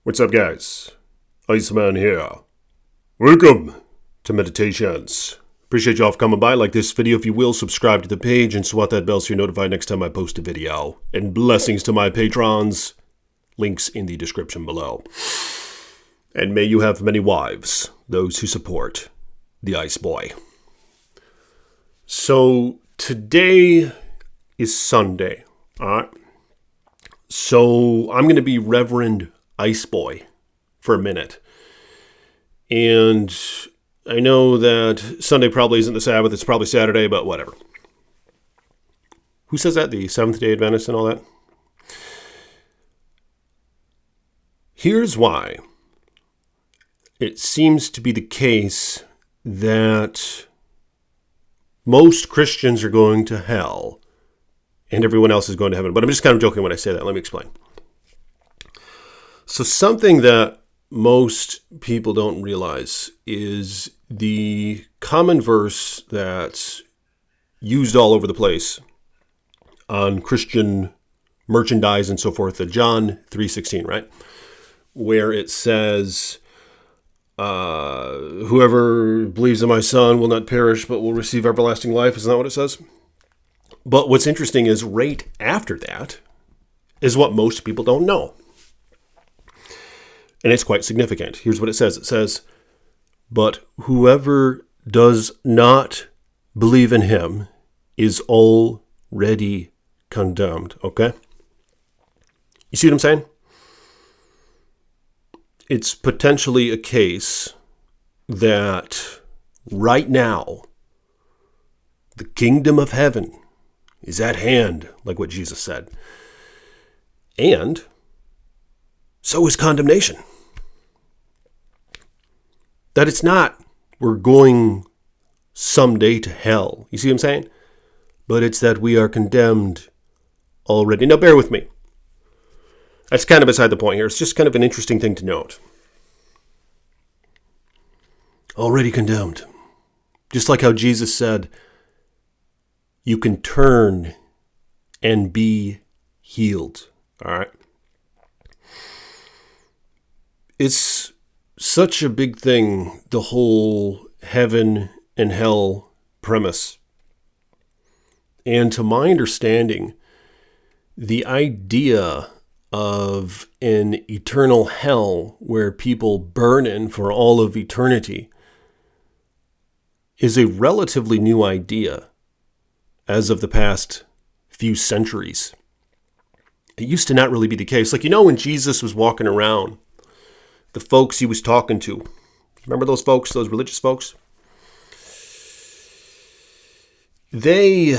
What's up, guys? Iceman here. Welcome to Meditations. Appreciate y'all for coming by. Like this video if you will, subscribe to the page, and swat that bell so you're notified next time I post a video. And blessings to my patrons. Links in the description below. And may you have many wives, those who support the Ice Boy. So today is Sunday, alright? So I'm going to be Reverend Ice Boy for a minute. And I know that Sunday probably isn't the Sabbath, it's probably Saturday, but whatever. Who says that? The Seventh-day Adventists and all that? Here's why it seems to be the case that most Christians are going to hell and everyone else is going to heaven. But I'm just kind of joking when I say that. Let me explain. So something that most people don't realize is the common verse that's used all over the place on Christian merchandise and so forth, the John 3:16, right? Where it says, whoever believes in my Son will not perish but will receive everlasting life. Isn't that what it says? But what's interesting is right after that is what most people don't know. And it's quite significant. Here's what it says. It says, but whoever does not believe in him is already condemned. Okay? You see what I'm saying? It's potentially a case that right now, the kingdom of heaven is at hand, like what Jesus said. And so is condemnation. That it's not, we're going someday to hell. You see what I'm saying? But it's that we are condemned already. Now, bear with me. That's kind of beside the point here. It's just kind of an interesting thing to note. Already condemned. Just like how Jesus said, you can turn and be healed. All right? It's such a big thing, the whole heaven and hell premise. And to my understanding, the idea of an eternal hell where people burn in for all of eternity is a relatively new idea as of the past few centuries. It used to not really be the case. Like, when Jesus was walking around, the folks he was talking to, remember those folks, those religious folks? They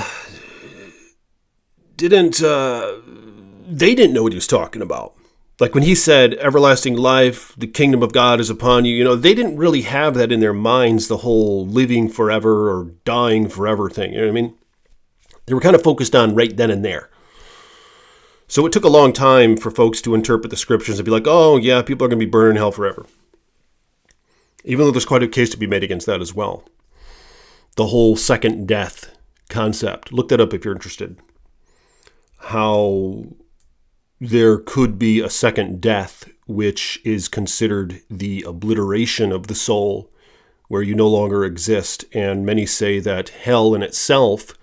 didn't know what he was talking about. Like when he said, everlasting life, the kingdom of God is upon you, they didn't really have that in their minds, the whole living forever or dying forever thing. You know what I mean? They were kind of focused on right then and there. So it took a long time for folks to interpret the scriptures and be like, oh yeah, people are going to be burned in hell forever. Even though there's quite a case to be made against that as well. The whole second death concept. Look that up if you're interested. How there could be a second death, which is considered the obliteration of the soul, where you no longer exist. And many say that hell in itself,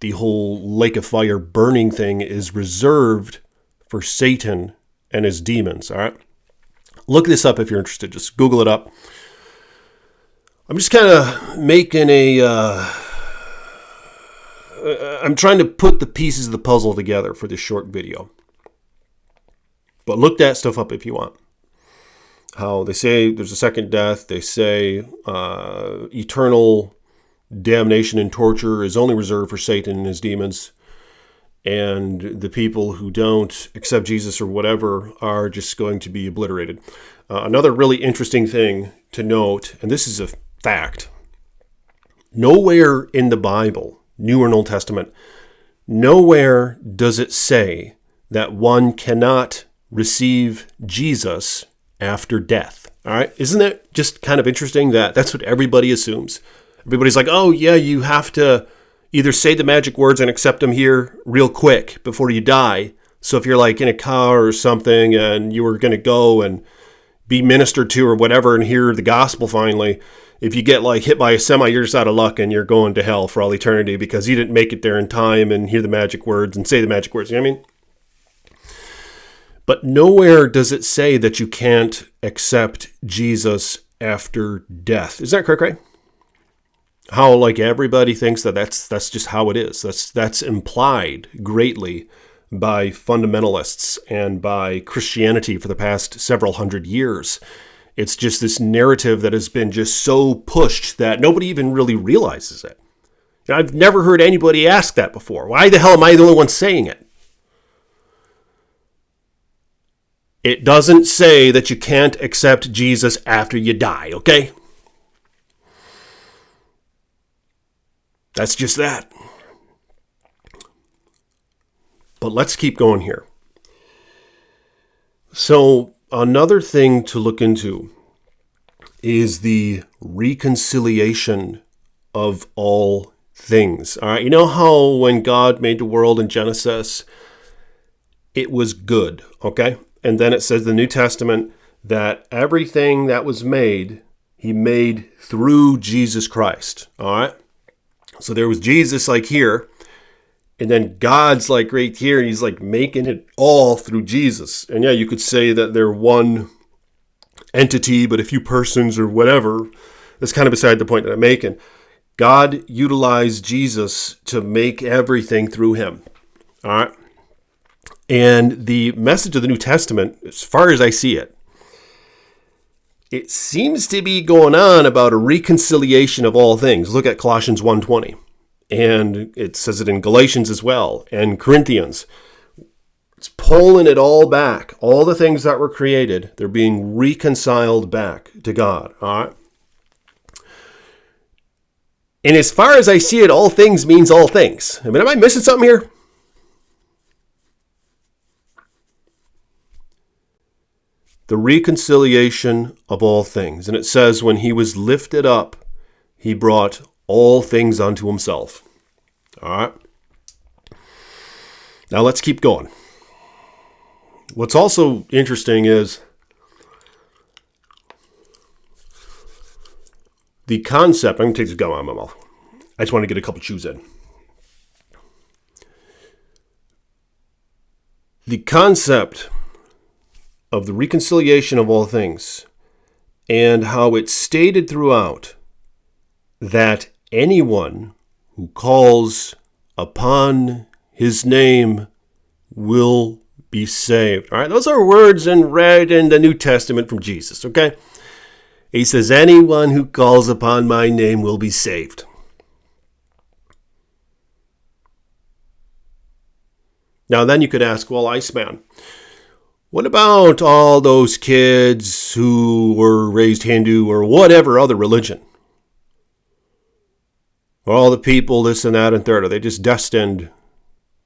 the whole lake of fire burning thing, is reserved for Satan and his demons, all right? Look this up if you're interested. Just Google it up. I'm just kind of making I'm trying to put the pieces of the puzzle together for this short video. But look that stuff up if you want. How they say there's a second death. They say eternal damnation and torture is only reserved for Satan and his demons. And the people who don't accept Jesus or whatever are just going to be obliterated. Another really interesting thing to note, and this is a fact, nowhere in the Bible, New and Old Testament, nowhere does it say that one cannot receive Jesus after death. All right? Isn't that just kind of interesting that that's what everybody assumes? Everybody's like, oh yeah, you have to either say the magic words and accept them here real quick before you die, So if you're like in a car or something and you were going to go and be ministered to or whatever and hear the gospel finally, if you get like hit by a semi, you're just out of luck and you're going to hell for all eternity because you didn't make it there in time and hear the magic words and say the magic words. You know what I mean? But nowhere does it say that you can't accept Jesus after death. Is that correct, right? How like everybody thinks that's just how it is. That's implied greatly by fundamentalists and by Christianity for the past several hundred years. It's just this narrative that has been just so pushed that nobody even really realizes it. You know, I've never heard anybody ask that before. Why the hell am I the only one saying it? It doesn't say that you can't accept Jesus after you die, okay? That's just that. But let's keep going here. So another thing to look into is the reconciliation of all things. All right, you know how when God made the world in Genesis, it was good, okay? And then it says in the New Testament that everything that was made, he made through Jesus Christ, all right? So there was Jesus like here, and then God's like right here, and he's like making it all through Jesus. And yeah, you could say that they're one entity, but a few persons or whatever. That's kind of beside the point that I'm making. God utilized Jesus to make everything through him. All right. And the message of the New Testament, as far as I see it, it seems to be going on about a reconciliation of all things. Look at Colossians 1:20. And it says it in Galatians as well, and Corinthians. It's pulling it all back. All the things that were created, they're being reconciled back to God. All right? And as far as I see it, all things means all things. I mean, am I missing something here? The reconciliation of all things. And it says, when he was lifted up, he brought all things unto himself. All right. Now let's keep going. What's also interesting is the concept. I'm going to take this gum out of my mouth. I just want to get a couple chews in. The concept of the reconciliation of all things and how it's stated throughout that anyone who calls upon his name will be saved. All right, those are words read in the New Testament from Jesus, okay? He says, anyone who calls upon my name will be saved. Now then you could ask, well, Iceman, what about all those kids who were raised Hindu or whatever other religion? All the people, this and that and third, are they just destined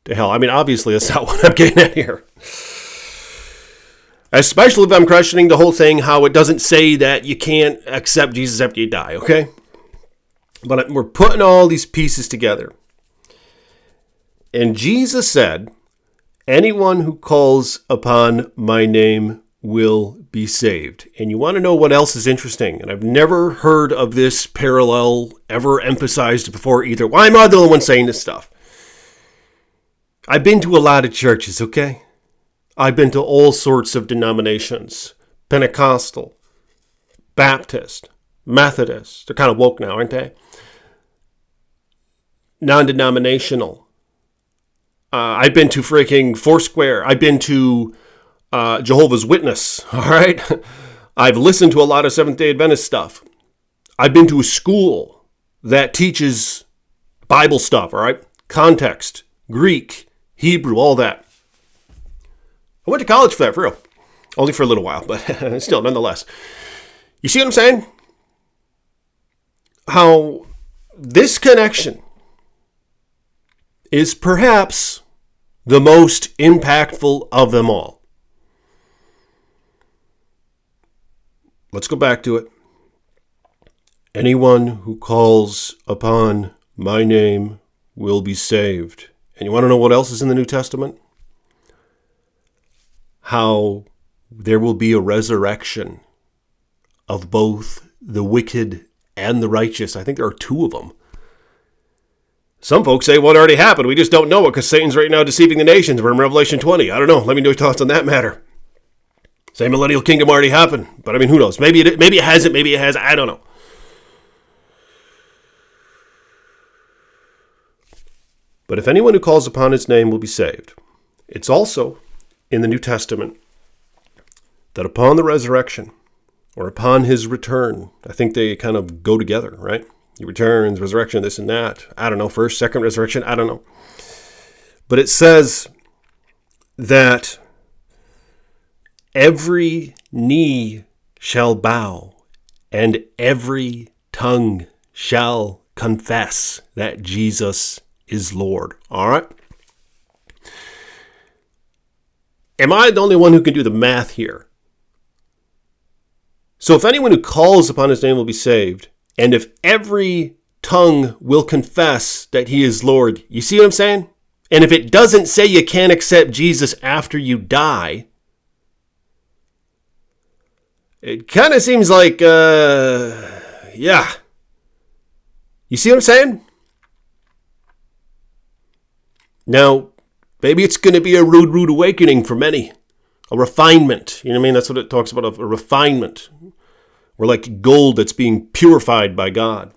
to hell? I mean, obviously, that's not what I'm getting at here. Especially if I'm questioning the whole thing, how it doesn't say that you can't accept Jesus after you die, okay? But we're putting all these pieces together. And Jesus said, anyone who calls upon my name will be saved. And you want to know what else is interesting? And I've never heard of this parallel ever emphasized before either. Why am I the only one saying this stuff? I've been to a lot of churches, okay? I've been to all sorts of denominations. Pentecostal, Baptist, Methodist. They're kind of woke now, aren't they? Non-denominational. I've been to freaking Foursquare. I've been to Jehovah's Witness, all right? I've listened to a lot of Seventh-day Adventist stuff. I've been to a school that teaches Bible stuff, all right? Context, Greek, Hebrew, all that. I went to college for that, for real. Only for a little while, but still, nonetheless. You see what I'm saying? How this connection is perhaps the most impactful of them all. Let's go back to it. Anyone who calls upon my name will be saved. And you want to know what else is in the New Testament? how there will be a resurrection of both the wicked and the righteous. I think there are two of them. Some folks say what already happened. We just don't know it because Satan's right now deceiving the nations. We're in Revelation 20. I don't know. Let me know your thoughts on that matter. Say millennial kingdom already happened. But I mean, who knows? Maybe it hasn't. Maybe it has. I don't know. But if anyone who calls upon his name will be saved. It's also in the New Testament that upon the resurrection or upon his return, I think they kind of go together, right? He returns, resurrection, this and that. I don't know, first, second resurrection, I don't know. But it says that every knee shall bow and every tongue shall confess that Jesus is Lord. All right? Am I the only one who can do the math here? So if anyone who calls upon his name will be saved, and if every tongue will confess that he is Lord, you see what I'm saying? And if it doesn't say you can't accept Jesus after you die, it kind of seems like, yeah. You see what I'm saying? Now, maybe it's going to be a rude awakening for many. A refinement. You know what I mean? That's what it talks about, a refinement. We're like gold that's being purified by God.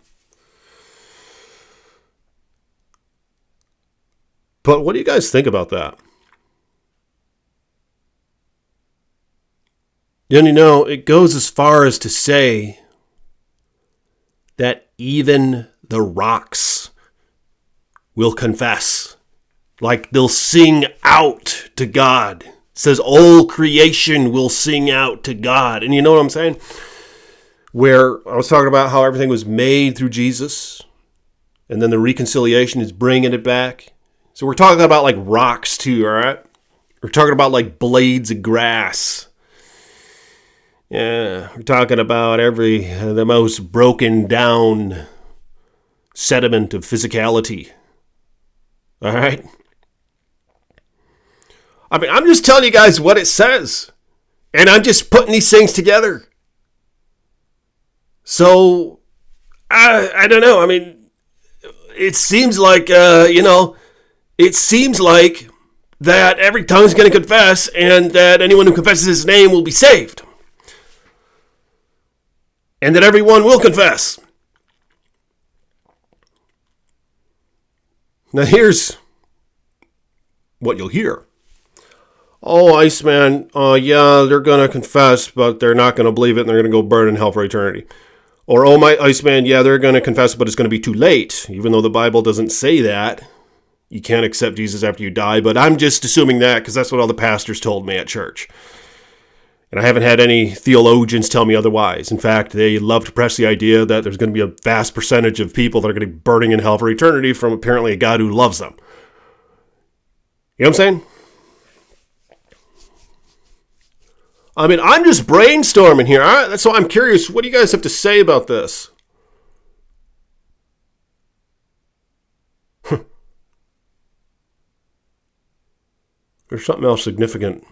But what do you guys think about that? And you know, it goes as far as to say that even the rocks will confess. Like they'll sing out to God. It says all creation will sing out to God. And you know what I'm saying? Where I was talking about how everything was made through Jesus. And then the reconciliation is bringing it back. So we're talking about like rocks too, all right? We're talking about like blades of grass. Yeah, we're talking about the most broken down sediment of physicality. All right? I mean, I'm just telling you guys what it says. And I'm just putting these things together. So, I don't know. I mean, it seems like, it seems like that every tongue's going to confess and that anyone who confesses his name will be saved. And that everyone will confess. Now here's what you'll hear. Oh, Iceman, yeah, they're going to confess, but they're not going to believe it and they're going to go burn in hell for eternity. Or, oh, my Iceman, yeah, they're going to confess, but it's going to be too late. Even though the Bible doesn't say that. You can't accept Jesus after you die, but I'm just assuming that because that's what all the pastors told me at church. And I haven't had any theologians tell me otherwise. In fact, they love to press the idea that there's going to be a vast percentage of people that are going to be burning in hell for eternity from apparently a God who loves them. You know what I'm saying? I mean, I'm just brainstorming here. All right? So I'm curious, what do you guys have to say about this? There's something else significant.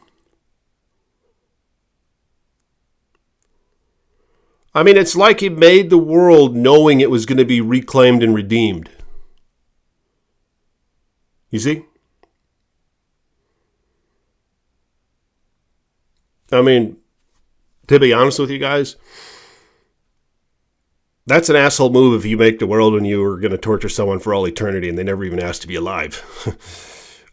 I mean, it's like he made the world knowing it was going to be reclaimed and redeemed. You see? I mean, to be honest with you guys, that's an asshole move if you make the world when you are going to torture someone for all eternity and they never even asked to be alive.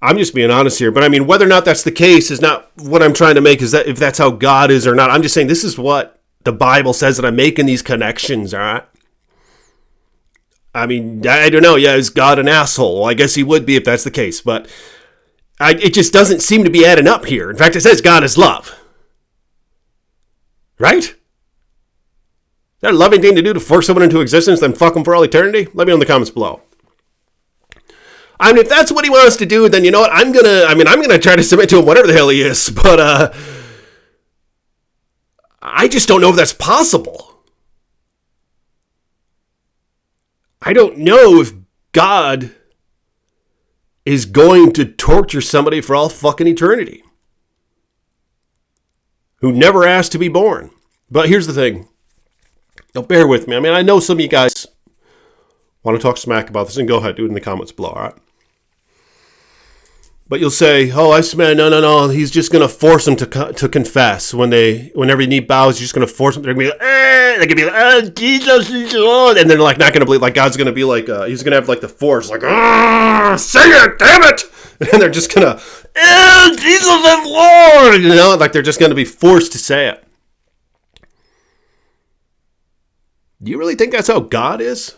I'm just being honest here. But I mean, whether or not that's the case is not what I'm trying to make, is that if that's how God is or not. I'm just saying this is what the Bible says, that I'm making these connections, all right? I mean, I don't know. Yeah, is God an asshole? Well, I guess he would be if that's the case. But it just doesn't seem to be adding up here. In fact, it says God is love. Right? Is that a loving thing to do, to force someone into existence, then fuck them for all eternity? Let me know in the comments below. I mean, if that's what he wants to do, then you know what? I'm gonna try to submit to him, whatever the hell he is. But I just don't know if that's possible. I don't know if God is going to torture somebody for all fucking eternity. who never asked to be born. But here's the thing. Now, bear with me. I mean, I know some of you guys want to talk smack about this, and go ahead, do it in the comments below, all right? But you'll say, oh, I swear, no, he's just going to force them to confess. Whenever knee bows, he's just going to force them. They're going to be like, oh, Jesus is Lord. And they're like not going to believe, like God's going to be like, he's going to have like the force, like, say it, damn it. And they're just going to, oh, Jesus is Lord. You know, like they're just going to be forced to say it. Do you really think that's how God is?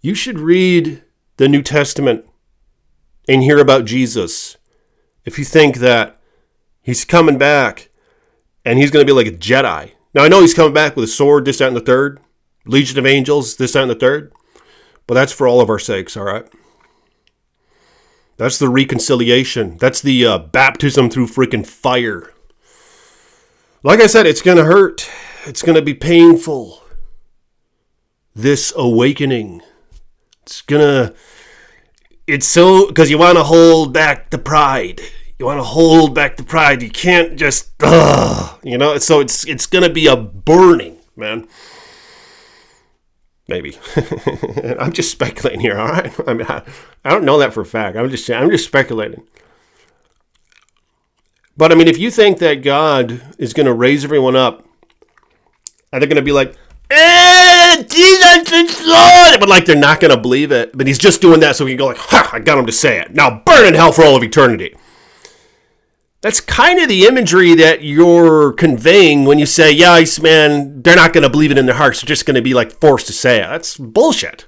You should read the New Testament and hear about Jesus if you think that he's coming back and he's going to be like a Jedi. Now, I know he's coming back with a sword, this, that, and the third. Legion of angels, this, that, and the third. But that's for all of our sakes, all right? That's the reconciliation. That's the baptism through freaking fire. Like I said, it's going to hurt. It's going to be painful. This awakening. It's so, because you want to hold back the pride. You want to hold back the pride. You can't just, you know, so it's going to be a burning, man. Maybe. I'm just speculating here, all right? I mean, I don't know that for a fact. I'm just speculating. But I mean, if you think that God is going to raise everyone up, and they're going to be like, Jesus is Lord, but like they're not going to believe it. But he's just doing that so we can go like, ha, I got him to say it. Now burn in hell for all of eternity. That's kind of the imagery that you're conveying when you say, yeah, man, they're not going to believe it in their hearts. They're just going to be like forced to say it. That's bullshit.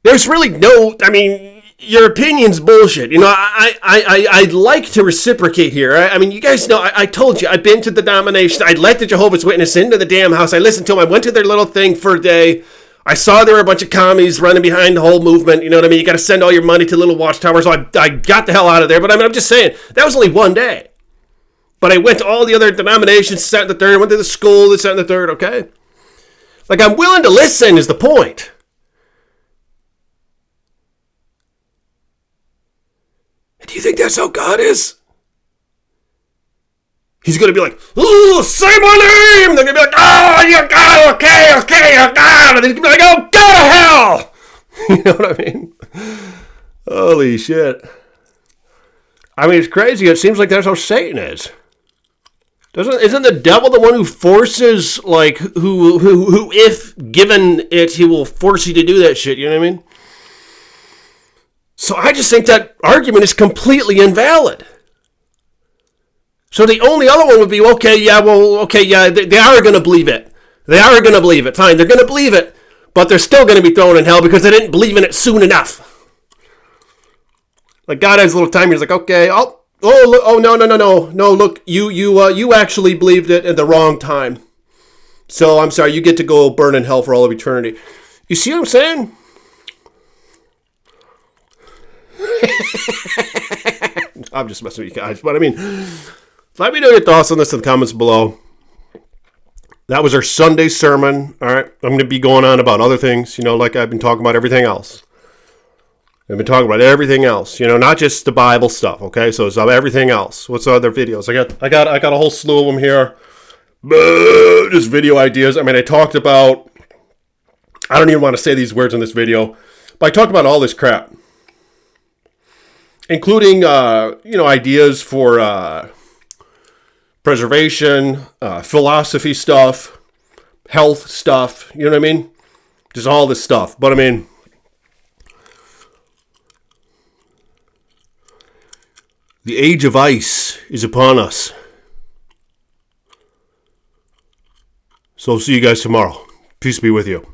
There's really no, I mean, your opinion's bullshit. You know, I'd like to reciprocate here. I mean, you guys know, I told you, I've been to the denomination. I let the Jehovah's Witness into the damn house. I listened to them. I went to their little thing for a day. I saw there were a bunch of commies running behind the whole movement. You know what I mean? You got to send all your money to little watchtowers. So I got the hell out of there. But I mean, I'm just saying, that was only one day. But I went to all the other denominations, sat in the third, went to the school, this, that, and the third, okay? Like, I'm willing to listen is the point. Do you think that's how God is? He's going to be like, oh, say my name. They're going to be like, oh, you God, okay, you God. And he's going to be like, oh, go to hell. You know what I mean? Holy shit. I mean, it's crazy. It seems like that's how Satan is. Isn't the devil the one who forces, like, who if given it, he will force you to do that shit, you know what I mean? So I just think that argument is completely invalid. So the only other one would be, they are going to believe it. They are going to believe it. Fine, they're going to believe it, but they're still going to be thrown in hell because they didn't believe in it soon enough. Like God has a little time. He's like, no, look, you actually believed it at the wrong time. So I'm sorry, you get to go burn in hell for all of eternity. You see what I'm saying? I'm just messing with you guys, but I mean, let me know your thoughts on this in the comments below. That was our Sunday sermon. All right, I'm going to be going on about other things, you know, like I've been talking about everything else. I've been talking about everything else, you know, not just the Bible stuff. Okay, so it's everything else. What's the other videos? I got a whole slew of them here. Just video ideas. I mean, I talked about. I don't even want to say these words in this video, but I talked about all this crap. Including, ideas for preservation, philosophy stuff, health stuff, you know what I mean? Just all this stuff. But I mean, the age of ice is upon us. So I'll see you guys tomorrow. Peace be with you.